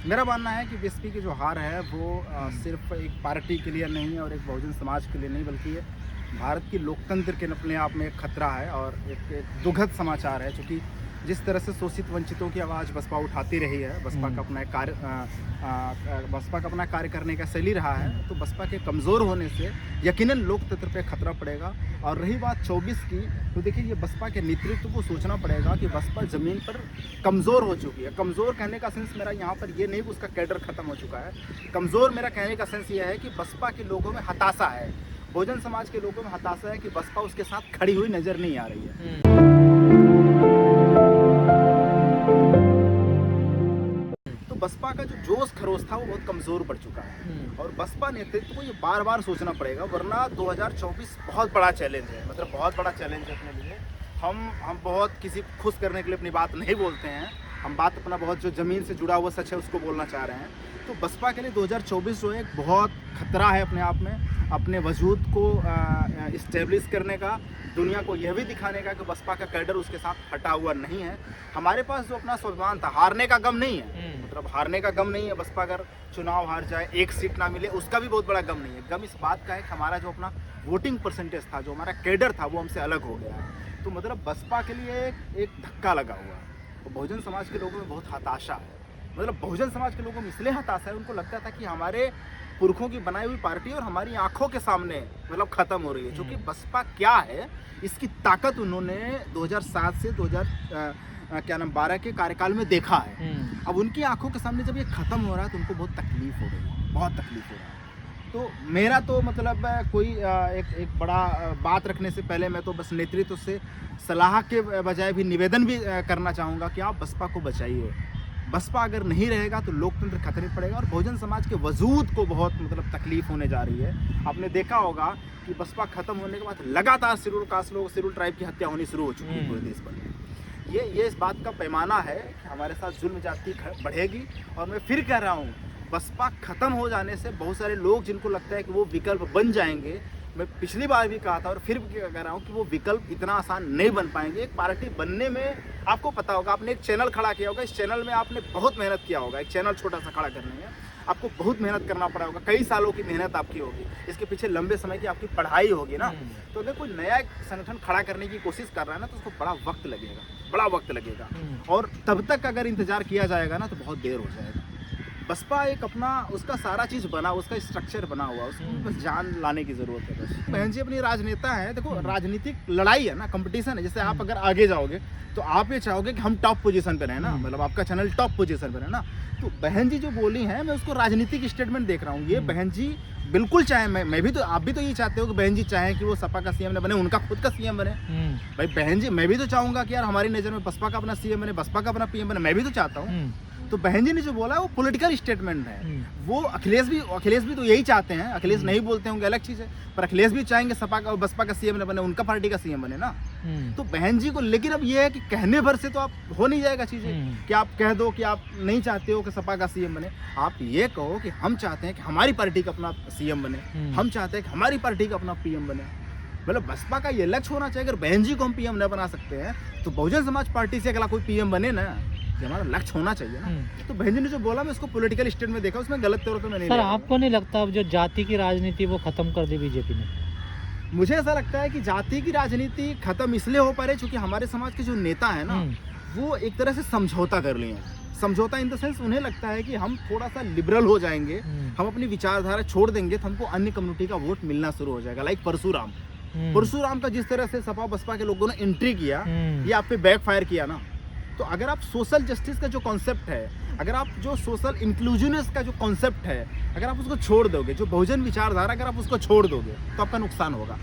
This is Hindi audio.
मेरा मानना है कि बीएसपी की जो हार है वो सिर्फ एक पार्टी के लिए नहीं है और एक बहुजन समाज के लिए नहीं, बल्कि ये भारत की लोकतंत्र के अपने आप में एक खतरा है और एक दुखद समाचार है। क्योंकि जिस तरह से शोषित वंचितों की आवाज़ बसपा उठाती रही है, बसपा का अपना एक बसपा का अपना कार्य करने का शैली रहा है, तो बसपा के कमज़ोर होने से यकीनन लोकतंत्र पे खतरा पड़ेगा। और रही बात 24 की, तो देखिए ये बसपा के नेतृत्व को सोचना पड़ेगा कि बसपा ज़मीन पर कमज़ोर हो चुकी है। कमज़ोर कहने का सेंस मेरा यहाँ पर ये नहीं कि उसका कैडर ख़त्म हो चुका है। कमज़ोर मेरा कहने का सेंस ये है कि बसपा के लोगों में हताशा है, बहुजन समाज के लोगों में हताशा है कि बसपा उसके साथ खड़ी हुई नज़र नहीं आ रही है। तो बसपा का जो जोश खरोश था वो बहुत कमज़ोर पड़ चुका है और बसपा नेतृत्व को ये बार बार सोचना पड़ेगा, वरना 2024 बहुत बड़ा चैलेंज है। मतलब बहुत बड़ा चैलेंज है अपने लिए। हम बहुत किसी को खुश करने के लिए अपनी बात नहीं बोलते हैं, हम बात अपना बहुत जो ज़मीन से जुड़ा हुआ सच है उसको बोलना चाह रहे हैं। तो बसपा के लिए 2024 जो है एक बहुत खतरा है अपने आप में, अपने वजूद को इस्टेब्लिश करने का, दुनिया को यह भी दिखाने का कि बसपा का कैडर उसके साथ हटा हुआ नहीं है। हमारे पास जो अपना स्वाभिमान था, हारने का गम नहीं है, मतलब हारने का गम नहीं है। बसपा अगर चुनाव हार जाए, एक सीट ना मिले, उसका भी बहुत बड़ा गम नहीं है। गम इस बात का है कि हमारा जो अपना वोटिंग परसेंटेज था, जो हमारा कैडर था, वो हमसे अलग हो गया है। तो मतलब बसपा के लिए एक धक्का लगा हुआ है। तो बहुजन समाज के लोगों में बहुत हताशा है। मतलब बहुजन समाज के लोगों में इसलिए हताशा है, उनको लगता था कि हमारे पुरखों की बनाई हुई पार्टी और हमारी आंखों के सामने मतलब ख़त्म हो रही है। क्योंकि बसपा क्या है, इसकी ताकत उन्होंने 2007 से 2012 के कार्यकाल में देखा है। अब उनकी आंखों के सामने जब ये ख़त्म हो रहा है तो उनको बहुत तकलीफ हो रही है, बहुत तकलीफ हो रहा है। तो मेरा तो मतलब कोई एक बड़ा बात रखने से पहले मैं तो बस नेतृत्व से सलाह के बजाय भी निवेदन भी करना चाहूँगा कि आप बसपा को बचाइए। बसपा अगर नहीं रहेगा तो लोकतंत्र खतरे में पड़ेगा और बहुजन समाज के वजूद को बहुत मतलब तकलीफ होने जा रही है। आपने देखा होगा कि बसपा खत्म होने के बाद लगातार शेड्यूल कास्ट लोग, शेड्यूल ट्राइब की हत्या होनी शुरू हो चुकी है पूरे देश भर। ये इस बात का पैमाना है कि हमारे साथ जुल्म ज्यादती बढ़ेगी। और मैं फिर कह रहा हूँ, बसपा खत्म हो जाने से बहुत सारे लोग जिनको लगता है कि वो विकल्प बन जाएंगे, मैं पिछली बार भी कहा था और फिर भी कह रहा हूँ कि वो विकल्प इतना आसान नहीं बन पाएंगे। एक पार्टी बनने में आपको पता होगा, आपने एक चैनल खड़ा किया होगा, इस चैनल में आपने बहुत मेहनत किया होगा। एक चैनल छोटा सा खड़ा करने में आपको बहुत मेहनत करना पड़ा होगा, कई सालों की मेहनत आपकी होगी, इसके पीछे लंबे समय की आपकी पढ़ाई होगी ना। तो अगर कोई नया संगठन खड़ा करने की कोशिश कर रहा है ना, तो उसको बड़ा वक्त लगेगा, बड़ा वक्त लगेगा। और तब तक अगर इंतजार किया जाएगा ना तो बहुत देर हो जाएगा। बसपा एक अपना उसका सारा चीज़ बना, उसका स्ट्रक्चर बना हुआ, उसको बस जान लाने की ज़रूरत है बस। बहन जी अपनी राजनेता है, देखो राजनीतिक लड़ाई है ना, कंपटीशन है। जैसे आप अगर आगे जाओगे तो आप ये चाहोगे कि हम टॉप पोजीशन पर हैं ना, मतलब आपका चैनल टॉप पोजीशन पर है ना। तो बहन जी जो बोली हैं, मैं उसको राजनीतिक स्टेटमेंट देख रहा हूँ। ये बहन जी बिल्कुल चाहे, मैं भी तो, आप भी तो ये चाहते हो कि बहन जी चाहें कि वो सपा का सीएम न बने, उनका खुद का सीएम बने। भाई बहन जी, मैं भी तो चाहूँगा कि यार हमारी नज़र में बसपा का अपना सीएम बने, बसपा का अपना पीएम बने, मैं भी तो चाहता हूँ। तो बहन जी ने जो बोला वो पॉलिटिकल स्टेटमेंट है। वो अखिलेश भी तो यही चाहते हैं। अखिलेश नहीं बोलते होंगे, अलग चीज़ है, पर अखिलेश भी चाहेंगे सपा का और बसपा का सीएम न बने, उनका पार्टी का सीएम बने ना। तो बहन जी को, लेकिन अब ये है कि कहने भर से तो आप हो नहीं जाएगा चीज़ें कि आप कह दो कि आप नहीं चाहते हो कि सपा का सीएम बने। आप ये कहो कि हम चाहते हैं कि हमारी पार्टी का अपना सीएम बने, हम चाहते हैं कि हमारी पार्टी का अपना पीएम बने। मतलब बसपा का ये लक्ष्य होना चाहिए। अगर बहन जी को हम पीएम न बना सकते हैं तो बहुजन समाज पार्टी से अगला कोई पीएम बने ना, ये हमारा लक्ष्य होना चाहिए ना। तो बहन जी ने जो बोला, मैं उसको पॉलिटिकल स्टेट में देखा, उसमें गलत तौर पे मैं नहीं। सर आपको नहीं लगता अब जो जाति की राजनीति वो खत्म कर दी बीजेपी ने? मुझे ऐसा लगता है कि जाति की राजनीति खत्म इसलिए हो पा रही क्योंकि हमारे समाज के जो नेता है ना, वो एक तरह से समझौता कर लिए हैं। समझौता इन द सेंस, उन्हें लगता है कि हम थोड़ा सा लिबरल हो जाएंगे, हम अपनी विचारधारा छोड़ देंगे तो हमको अन्य कम्युनिटी का वोट मिलना शुरू हो जाएगा। लाइक परशुराम का जिस तरह से सपा बसपा के लोगों ने एंट्री किया, ये आप पे बैकफायर किया ना। तो अगर आप सोशल जस्टिस का जो कॉन्सेप्ट है, अगर आप जो सोशल इंक्लूजननेस का जो कॉन्सेप्ट है, अगर आप उसको छोड़ दोगे, जो बहुजन विचारधारा अगर आप उसको छोड़ दोगे तो आपका नुकसान होगा।